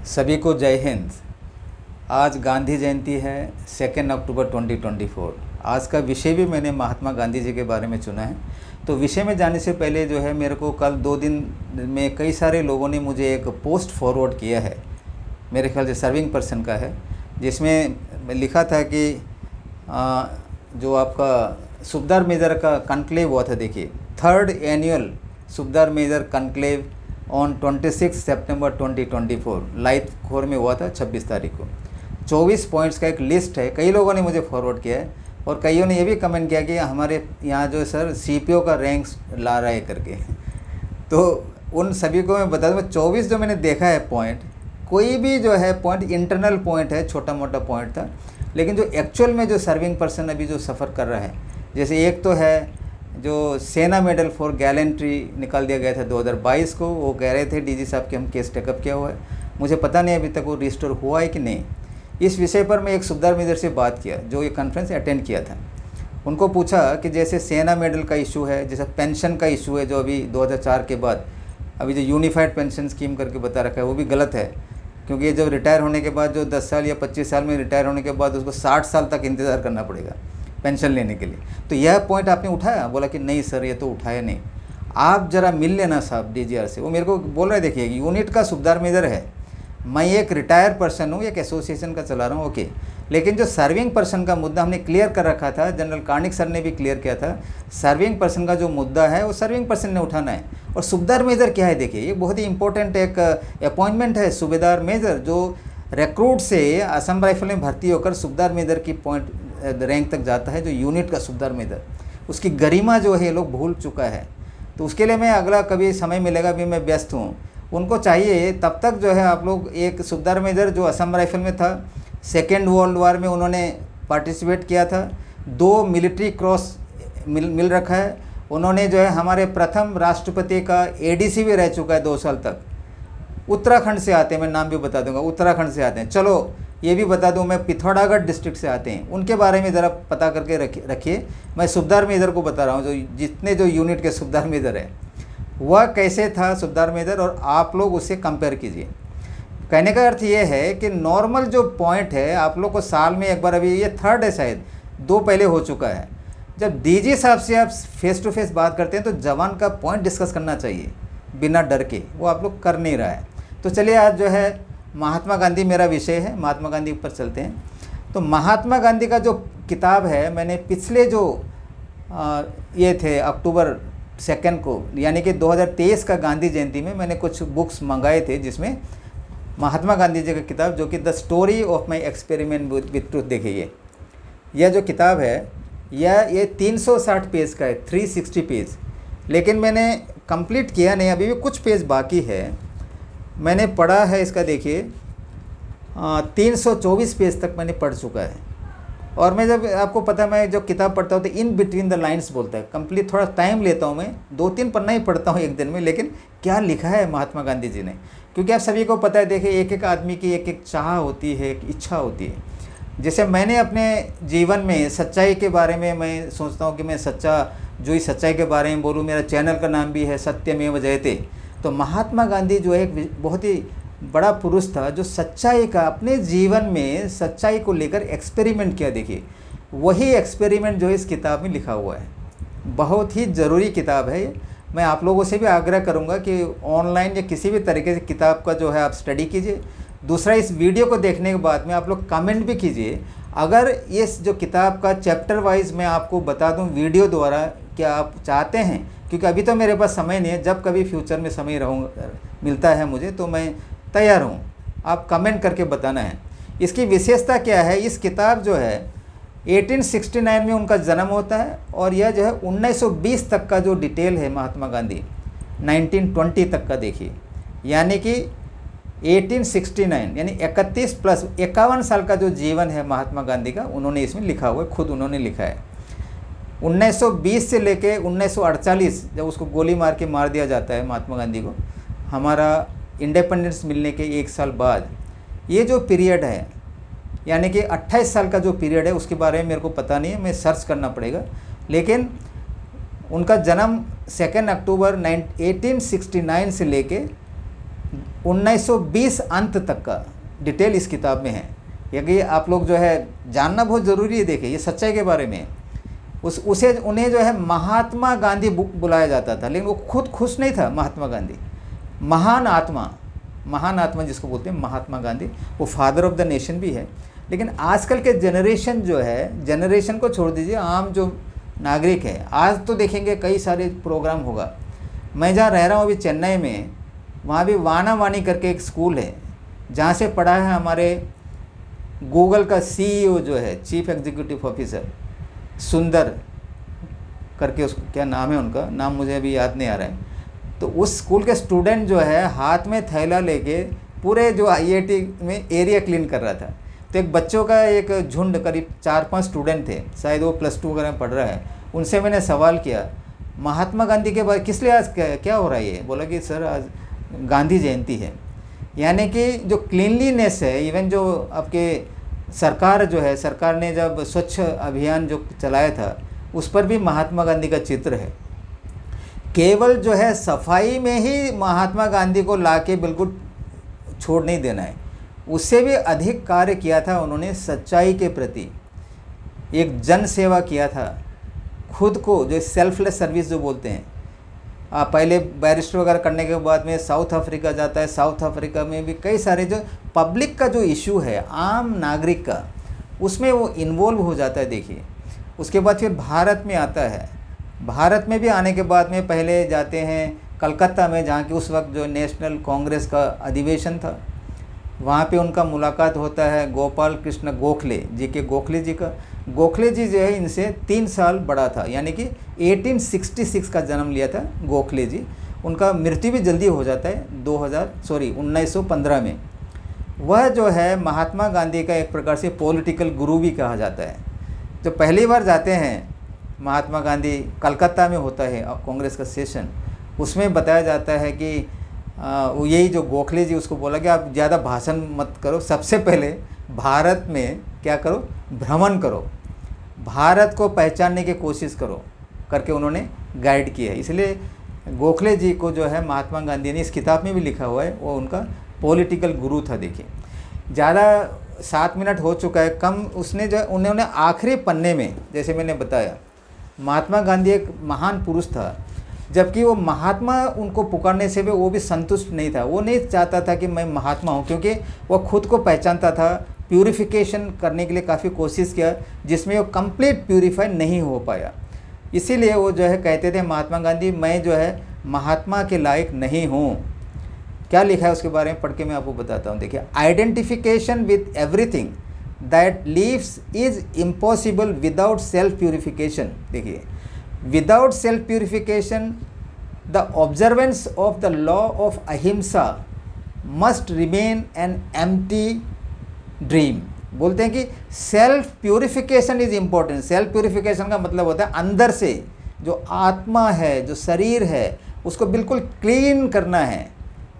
सभी को जय हिंद। आज गांधी जयंती है 2 अक्टूबर 2024। आज का विषय भी मैंने महात्मा गांधी जी के बारे में चुना है। तो विषय में जाने से पहले जो है मेरे को कल 2 दिन में कई सारे लोगों ने मुझे एक पोस्ट फॉरवर्ड किया है, मेरे ख्याल से सर्विंग पर्सन का है, जिसमें लिखा था कि जो आपका सुबदार मेजर का कॉन्क्लेव हुआ था, देखिए 3rd annual Subedar major conclave on 26 सितंबर 2024 लाइखोर में हुआ था 26 तारीख को। 24 पॉइंट्स का एक लिस्ट है, कई लोगों ने मुझे फॉरवर्ड किया है और कईयों ने ये भी कमेंट किया कि हमारे यहाँ जो सर सीपीओ का रैंक्स ला रहा है करके। तो उन सभी को मैं बता दूँ, 24 जो मैंने देखा है पॉइंट, कोई भी जो है पॉइंट इंटरनल पॉइंट है, छोटा मोटा पॉइंट था, लेकिन जो एक्चुअल में जो सर्विंग पर्सन अभी जो सफ़र कर रहा है, जैसे एक तो है जो सेना मेडल फॉर गैलेंट्री निकाल दिया गया था 2022 को, वो कह रहे थे डीजी साहब कि हम केस टेकअप किया हुआ है। मुझे पता नहीं अभी तक वो रिस्टोर हुआ है कि नहीं। इस विषय पर मैं एक सुबदार मेजर से बात किया जो ये कॉन्फ्रेंस अटेंड किया था। उनको पूछा कि जैसे सेना मेडल का इशू है, जैसे पेंशन का इशू है, जो अभी 2004 के बाद अभी जो यूनिफाइड पेंशन स्कीम करके बता रखा है वो भी गलत है, क्योंकि ये जब रिटायर होने के बाद जो 10 साल या 25 साल में रिटायर होने के बाद उसको 60 साल तक इंतज़ार करना पड़ेगा पेंशन लेने के लिए। तो यह पॉइंट आपने उठाया? बोला कि नहीं सर, ये तो उठाया नहीं। आप ज़रा मिल लेना साहब डीजीआर से। वो मेरे को बोल रहे, देखिए यूनिट का सुबदार मेजर है, मैं एक रिटायर पर्सन हूँ, एक एसोसिएशन का चला रहा हूँ, ओके, लेकिन जो सर्विंग पर्सन का मुद्दा हमने क्लियर कर रखा था, जनरल कार्निक सर ने भी क्लियर किया था, सर्विंग पर्सन का जो मुद्दा है वो सर्विंग पर्सन ने उठाना है। और सुबदार मेजर क्या है, देखिए ये बहुत ही इंपॉर्टेंट एक अपॉइंटमेंट है। सूबेदार मेजर जो रिक्रूट से असम राइफल में भर्ती होकर सुबदार मेजर की पॉइंट रैंक तक जाता है, जो यूनिट का सुबदार मेजर, उसकी गरिमा जो है ये लोग भूल चुका है। तो उसके लिए मैं अगला कभी समय मिलेगा, अभी मैं व्यस्त हूँ। उनको चाहिए तब तक जो है आप लोग, एक सुबदार मेजर जो असम राइफल में था, 2nd वर्ल्ड वॉर में उन्होंने पार्टिसिपेट किया था, 2 मिलिट्री क्रॉस मिल रखा है। उन्होंने जो है हमारे प्रथम राष्ट्रपति का एडीसी भी रह चुका है 2 साल तक। उत्तराखंड से आते हैं, मैं नाम भी बता दूंगा, उत्तराखंड से आते हैं। चलो ये भी बता दूं, मैं पिथौरागढ़ डिस्ट्रिक्ट से आते हैं, उनके बारे में ज़रा पता करके रखिए। मैं सुबदार मेजर को बता रहा हूँ, जो जितने जो यूनिट के सुबदार मेजर है वह कैसे था सुबदार मेजर, और आप लोग उससे कंपेयर कीजिए। कहने का अर्थ ये है कि नॉर्मल जो पॉइंट है आप लोग को साल में एक बार, अभी ये 3rd है शायद, 2 पहले हो चुका है, जब डीजी साहब से आप फेस टू फेस बात करते हैं तो जवान का पॉइंट डिस्कस करना चाहिए बिना डर के, वो आप लोग कर नहीं रहा है। तो चलिए आज जो है महात्मा गांधी मेरा विषय है, महात्मा गांधी पर चलते हैं। तो महात्मा गांधी का जो किताब है, मैंने पिछले जो ये थे अक्टूबर 2 को, यानी कि 2023 का गांधी जयंती में मैंने कुछ बुक्स मंगाए थे, जिसमें महात्मा गांधी जी का किताब, जो कि the story of my experiment with truth, देखिए यह जो किताब है ये 360 पेज का है, 360 पेज, लेकिन मैंने कंप्लीट किया नहीं, अभी भी कुछ पेज बाकी है। मैंने पढ़ा है इसका, देखिए 324 पेज तक मैंने पढ़ चुका है। और मैं जब, आपको पता है मैं जब किताब पढ़ता हूँ तो इन बिटवीन द लाइंस बोलता है, कंप्लीट थोड़ा टाइम लेता हूँ मैं, 2-3 पन्ना ही पढ़ता हूँ एक दिन में, लेकिन क्या लिखा है महात्मा गांधी जी ने। क्योंकि आप सभी को पता है, देखिए एक एक आदमी की एक एक चाह होती है, एक इच्छा होती है। जैसे मैंने अपने जीवन में सच्चाई के बारे में मैं सोचता हूँ कि मैं जो इस सच्चाई के बारे में बोलूँ। मेरा चैनल का नाम भी है सत्यमेव जयते। तो महात्मा गांधी जो है एक बहुत ही बड़ा पुरुष था, जो सच्चाई का अपने जीवन में सच्चाई को लेकर एक्सपेरिमेंट किया। देखिए वही एक्सपेरिमेंट जो इस किताब में लिखा हुआ है, बहुत ही ज़रूरी किताब है। मैं आप लोगों से भी आग्रह करूंगा कि ऑनलाइन या किसी भी तरीके से किताब का जो है आप स्टडी कीजिए। दूसरा, इस वीडियो को देखने के बाद में आप लोग कमेंट भी कीजिए, अगर इस जो किताब का चैप्टर वाइज मैं आपको बता दूं वीडियो द्वारा, क्या आप चाहते हैं, क्योंकि अभी तो मेरे पास समय नहीं है, जब कभी फ्यूचर में समय मिलता है मुझे तो मैं तैयार हूँ, आप कमेंट करके बताना है। इसकी विशेषता क्या है, इस किताब जो है 1869 में उनका जन्म होता है, और यह जो है 1920 तक का जो डिटेल है महात्मा गांधी 1920 तक का, देखिए यानी कि 1869 यानी 31 प्लस 51 साल का जो जीवन है महात्मा गांधी का, उन्होंने इसमें लिखा हुआ है, खुद उन्होंने लिखा है। 1920 से लेके 1948, जब उसको गोली मार के मार दिया जाता है महात्मा गांधी को, हमारा इंडिपेंडेंस मिलने के 1 साल बाद, ये जो पीरियड है, यानी कि 28 साल का जो पीरियड है, उसके बारे में मेरे को पता नहीं है, मैं सर्च करना पड़ेगा। लेकिन उनका जन्म 2 अक्टूबर 1869 से लेके 1920 अंत तक का डिटेल इस किताब में है। यदि आप लोग जो है जानना बहुत ज़रूरी है, देखिए ये सच्चाई के बारे में है। उसे उन्हें जो है महात्मा गांधी बुलाया जाता था, लेकिन वो खुद खुश नहीं था। महात्मा गांधी महान आत्मा जिसको बोलते हैं महात्मा गांधी, वो फादर ऑफ द नेशन भी है। लेकिन आजकल के जनरेशन जो है, जनरेशन को छोड़ दीजिए, आम जो नागरिक है, आज तो देखेंगे कई सारे प्रोग्राम होगा। मैं जहाँ रह रहा हूँ अभी चेन्नई में, वहाँ भी वानावानी करके एक स्कूल है, जहाँ से पढ़ा है हमारे गूगल का CEO जो है, चीफ एग्जीक्यूटिव ऑफिसर, सुंदर करके, उसको क्या नाम है, उनका नाम मुझे अभी याद नहीं आ रहा है। तो उस स्कूल के स्टूडेंट जो है हाथ में थैला लेके पूरे जो IIT में एरिया क्लीन कर रहा था। तो एक बच्चों का एक झुंड, करीब 4-5 स्टूडेंट थे, शायद वो +2 वगैरह में पढ़ रहा है। उनसे मैंने सवाल किया महात्मा गांधी के बारे, किस लिए आज क्या हो रहा है ये? बोला कि सर आज गांधी जयंती है। यानी कि जो क्लीनलीनेस है, इवन जो आपके सरकार जो है, सरकार ने जब स्वच्छ अभियान जो चलाया था, उस पर भी महात्मा गांधी का चित्र है। केवल जो है सफाई में ही महात्मा गांधी को लाके बिल्कुल छोड़ नहीं देना है, उससे भी अधिक कार्य किया था उन्होंने सच्चाई के प्रति, एक जन सेवा किया था। खुद को जो सेल्फलेस सर्विस जो बोलते हैं, पहले बैरिस्टर वगैरह करने के बाद में साउथ अफ्रीका जाता है। साउथ अफ्रीका में भी कई सारे जो पब्लिक का जो इशू है, आम नागरिक का, उसमें वो इन्वॉल्व हो जाता है। देखिए उसके बाद फिर भारत में आता है। भारत में भी आने के बाद में पहले जाते हैं कलकत्ता में, जहाँ की उस वक्त जो नेशनल कांग्रेस का अधिवेशन था, वहाँ पे उनका मुलाकात होता है गोपाल कृष्ण गोखले जी के। गोखले जी जो है इनसे 3 साल बड़ा था, यानी कि 1866 का जन्म लिया था गोखले जी। उनका मृत्यु भी जल्दी हो जाता है 1915 में। वह जो है महात्मा गांधी का एक प्रकार से पॉलिटिकल गुरु भी कहा जाता है। जो पहली बार जाते हैं महात्मा गांधी, कलकत्ता में होता है कांग्रेस का सेशन, उसमें बताया जाता है कि यही जो गोखले जी उसको बोला कि आप ज़्यादा भाषण मत करो, सबसे पहले भारत में क्या करो, भ्रमण करो, भारत को पहचानने की कोशिश करो करके उन्होंने गाइड किया है। इसलिए गोखले जी को जो है महात्मा गांधी ने, इस किताब में भी लिखा हुआ है, वो उनका पॉलिटिकल गुरु था। देखिए ज़्यादा 7 मिनट हो चुका है, कम उसने जो उन्होंने आखिरी पन्ने में, जैसे मैंने बताया, महात्मा गांधी एक महान पुरुष था, जबकि वो महात्मा उनको पुकारने से भी वो भी संतुष्ट नहीं था। वो नहीं चाहता था कि मैं महात्मा हूँ, क्योंकि वो खुद को पहचानता था। प्यूरिफिकेशन करने के लिए काफ़ी कोशिश किया, जिसमें वो कंप्लीट प्यूरिफाई नहीं हो पाया। इसीलिए वो जो है कहते थे महात्मा गांधी, मैं जो है महात्मा के लायक नहीं हूँ। क्या लिखा है उसके बारे में पढ़ के मैं आपको बताता हूँ। देखिए, identification with everything that lives is impossible without self purification. देखिए, without self purification the observance of the law of ahimsa must remain an empty dream. बोलते हैं कि self purification is important. Self purification का मतलब होता है अंदर से जो आत्मा है, जो शरीर है, उसको बिल्कुल क्लीन करना है।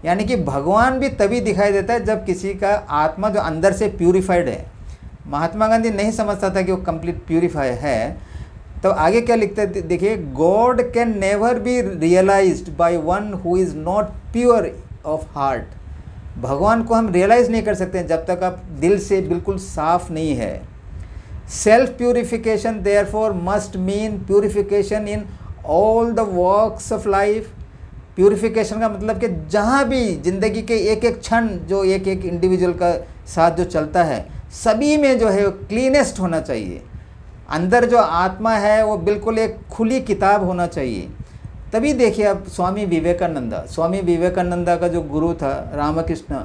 यानी कि भगवान भी तभी दिखाई देता है जब किसी का आत्मा जो अंदर से प्यूरिफाइड है। महात्मा गांधी नहीं समझता था कि वो कंप्लीट प्यूरिफाई है। तो आगे क्या लिखते हैं, देखिए, God can never be realised by one who is not pure of heart. भगवान को हम रियलाइज़ नहीं कर सकते जब तक आप दिल से बिल्कुल साफ नहीं है। Self purification therefore must mean purification in all the walks of life. Purification का मतलब कि जहाँ भी ज़िंदगी के एक एक क्षण जो एक एक इंडिविजुअल का साथ जो चलता है, सभी में जो है क्लीनेस्ट होना चाहिए। अंदर जो आत्मा है वो बिल्कुल एक खुली किताब होना चाहिए। तभी देखिए अब स्वामी विवेकानंदा का जो गुरु था रामकृष्ण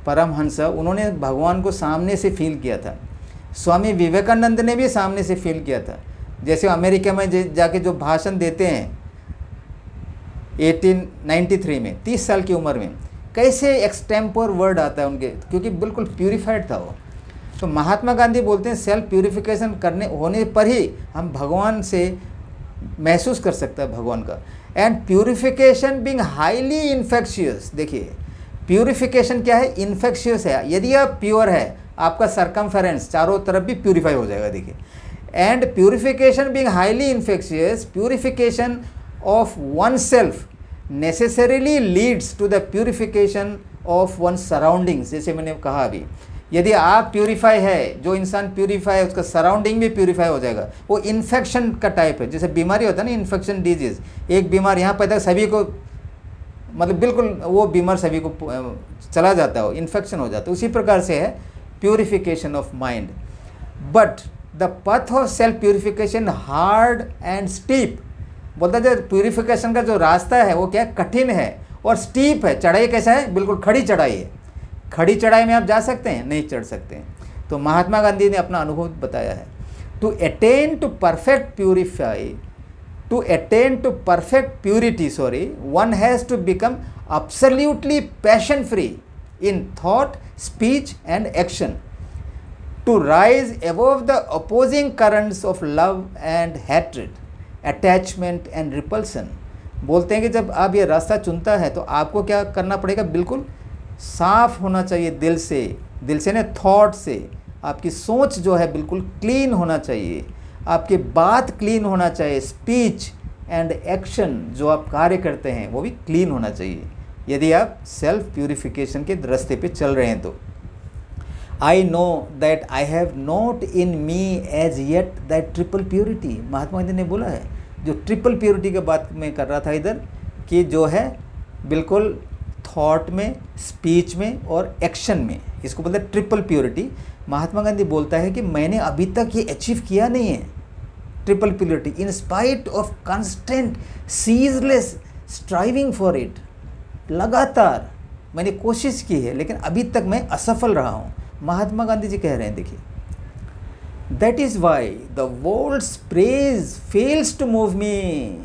परमहंस, उन्होंने भगवान को सामने से फील किया था। स्वामी विवेकानंद ने भी सामने से फील किया था। जैसे अमेरिका में जाके जो भाषण देते हैं 1893 में, 30 साल की उम्र में, कैसे एक्सटेम्पोर वर्ड आता है उनके, क्योंकि बिल्कुल प्यूरिफाइड था वो। तो महात्मा गांधी बोलते हैं सेल्फ प्यूरिफिकेशन करने होने पर ही हम भगवान से महसूस कर सकते हैं भगवान का। And purification being highly infectious. देखिए, प्यूरिफिकेशन क्या है, इन्फेक्शियस है। यदि आप प्योर है, आपका सरकमफेरेंस चारों तरफ भी प्यूरिफाई हो जाएगा। देखिए, and purification being highly infectious, purification of one self necessarily leads to the purification of one surroundings. जैसे मैंने कहा अभी, यदि आप प्यूरीफाई है, जो इंसान प्यूरीफाई है उसका सराउंडिंग भी प्यूरीफाई हो जाएगा। वो इन्फेक्शन का टाइप है, जैसे बीमारी होता है ना, इन्फेक्शन डिजीज़, एक बीमार यहाँ पैदा सभी को, मतलब बिल्कुल वो बीमार सभी को चला जाता है, इन्फेक्शन हो जाता है। उसी प्रकार से है purification of mind. But the path of self purification hard and steep. बोलता है जो प्यूरिफिकेशन का जो रास्ता है वो क्या है, कठिन है और स्टीप है। चढ़ाई कैसा है, बिल्कुल खड़ी चढ़ाई है। खड़ी चढ़ाई में आप जा सकते हैं, नहीं चढ़ सकते हैं। तो महात्मा गांधी ने अपना अनुभव बताया है। To attain to perfect purify, to attain to perfect purity, one has to become absolutely passion free in thought, speech and action, to rise above the opposing currents of love and hatred, attachment and repulsion। बोलते हैं कि जब आप ये रास्ता चुनता है तो आपको क्या करना पड़ेगा, बिल्कुल साफ होना चाहिए दिल से ना, थॉट से। आपकी सोच जो है बिल्कुल क्लीन होना चाहिए, आपकी बात क्लीन होना चाहिए, स्पीच एंड एक्शन जो आप कार्य करते हैं वो भी क्लीन होना चाहिए, यदि आप सेल्फ प्यूरिफिकेशन के रास्ते पे चल रहे हैं तो। I know that I have not in me as yet that triple purity. Mahatma Gandhi ने बोला है, जो ट्रिपल प्योरिटी की बात मैं कर रहा था इधर, कि जो है बिल्कुल थॉट में, स्पीच में और एक्शन में, इसको बोलते हैं ट्रिपल प्योरिटी। महात्मा गांधी बोलता है कि मैंने अभी तक ये अचीव किया नहीं है triple purity, in spite of constant ceaseless striving for it. लगातार मैंने कोशिश की है लेकिन अभी तक मैं असफल रहा हूँ। महात्मा गांधी जी कह रहे हैं, देखिए, that is why the world's praise fails to move me.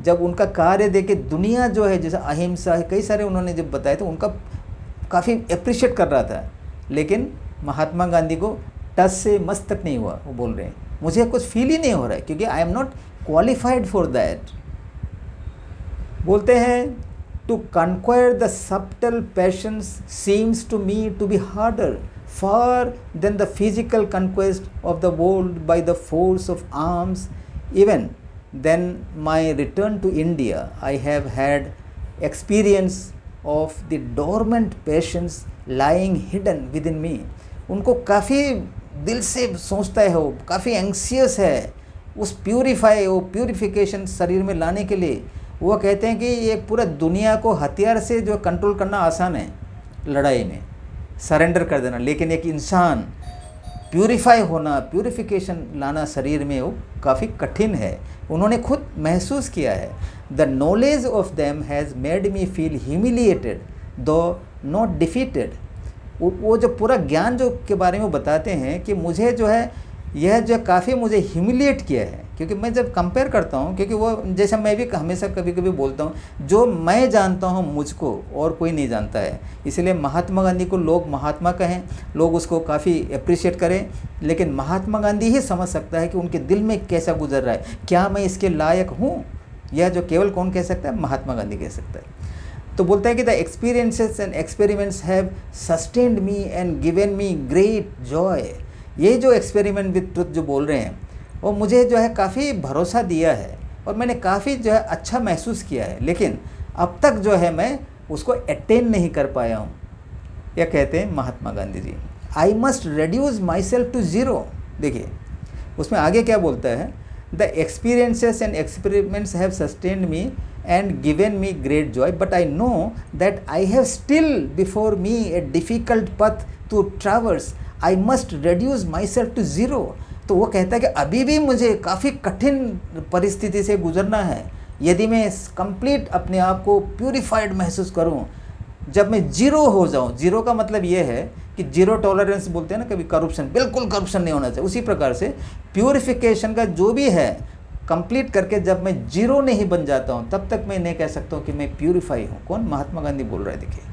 जब उनका कार्य देखे दुनिया जो है, जैसे अहिंसा है, कई सारे उन्होंने जब बताए तो उनका काफ़ी अप्रिशिएट कर रहा था, लेकिन महात्मा गांधी को टच से मस तक नहीं हुआ। वो बोल रहे हैं मुझे कुछ फील ही नहीं हो रहा है क्योंकि I am not qualified for that. बोलते हैं to conquer the subtle passions seems to me to be harder far than the physical conquest of the world by the force of arms. Even then my return to India, I have had experience of the dormant passions lying hidden within me. उनको काफ़ी दिल से सोचता है, वो काफ़ी anxious है उस वो प्यूरिफिकेशन शरीर में लाने के लिए। वो कहते हैं कि ये पूरा दुनिया को हथियार से जो कंट्रोल करना आसान है, लड़ाई में सरेंडर कर देना, लेकिन एक इंसान प्यूरिफाई होना, प्यूरिफिकेशन लाना शरीर में, वो काफ़ी कठिन है। उन्होंने खुद महसूस किया है। The knowledge of them has made me feel humiliated दो नॉट डिफीटेड। वो जो पूरा ज्ञान जो के बारे में बताते हैं कि मुझे जो है यह जो काफ़ी मुझे ह्यूमिलिएट किया है, क्योंकि मैं जब कंपेयर करता हूँ, क्योंकि वो जैसा मैं भी हमेशा कभी कभी बोलता हूँ, जो मैं जानता हूँ मुझको और कोई नहीं जानता है। इसलिए महात्मा गांधी को लोग महात्मा कहें, लोग उसको काफ़ी अप्रिशिएट करें, लेकिन महात्मा गांधी ही समझ सकता है कि उनके दिल में कैसा गुजर रहा है, क्या मैं इसके लायक हूँ। यह जो केवल कौन कह सकता है, महात्मा गांधी कह सकता है। तो बोलता है कि the experiences and experiments have sustained me and given me great Joy. ये जो एक्सपेरिमेंट विद ट्रुथ जो बोल रहे हैं वो मुझे जो है काफ़ी भरोसा दिया है और मैंने काफ़ी जो है अच्छा महसूस किया है, लेकिन अब तक जो है मैं उसको अटेन नहीं कर पाया हूँ। यह कहते हैं Mahatma Gandhi ji. I must reduce my self to zero. देखिए उसमें आगे क्या बोलता है, the experiences and experiments have sustained me and given me great joy, but I know that I have still before me a difficult path to traverse. I must reduce myself to zero. तो वो कहता है कि अभी भी मुझे काफ़ी कठिन परिस्थिति से गुजरना है, यदि मैं कंप्लीट अपने आप को प्यूरिफाइड महसूस करूं, जब मैं जीरो हो जाऊं। जीरो का मतलब ये है कि जीरो टॉलरेंस बोलते हैं ना कभी, करप्शन, बिल्कुल करप्शन नहीं होना चाहिए। उसी प्रकार से प्यूरिफिकेशन का जो भी है कंप्लीट करके जब मैं जीरो नहीं बन जाता हूँ, तब तक मैं नहीं कह सकता हूँ कि मैं प्यूरिफाई हूँ। कौन? महात्मा गांधी बोल रहे हैं। देखिए,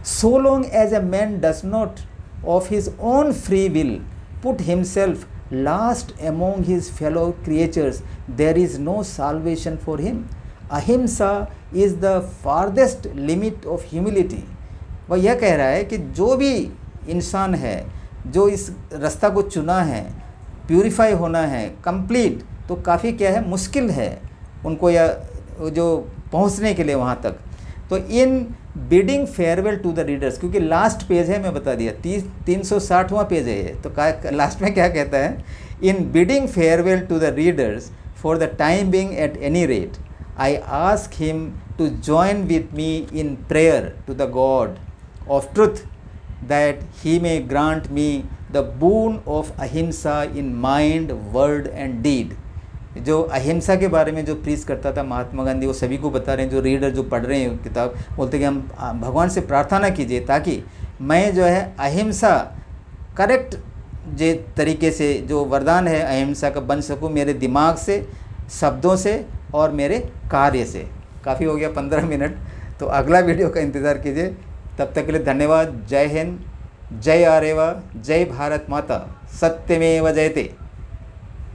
so long as a man does not of his own free will put himself last among his fellow creatures, there is no salvation for him. Ahimsa is the farthest limit of humility. वह यह कह रहा है कि जो भी इंसान है जो इस रास्ता को चुना है, प्यूरिफाई होना है कंप्लीट, तो काफ़ी क्या है, मुश्किल है उनको या जो पहुंचने के लिए वहां तक। तो in bidding farewell to the readers, क्योंकि लास्ट पेज है, मैं बता दिया 360वां पेज है ये, तो लास्ट में क्या कहता है, in bidding farewell to the readers for the time being at any rate I ask him to join with me in prayer to the God of truth that he may grant me the boon of ahimsa in mind word and deed. जो अहिंसा के बारे में जो preach करता था महात्मा गांधी, वो सभी को बता रहे हैं, जो रीडर जो पढ़ रहे हैं किताब, बोलते हैं कि हम भगवान से प्रार्थना कीजिए ताकि मैं जो है अहिंसा करेक्ट जे तरीके से, जो वरदान है अहिंसा का, बन सकूं मेरे दिमाग से, शब्दों से और मेरे कार्य से। काफ़ी हो गया 15 मिनट, तो अगला वीडियो का इंतज़ार कीजिए। तब तक के लिए धन्यवाद। जय हिंद, जय आर्यवा, जय भारत माता, सत्यमेव जयते।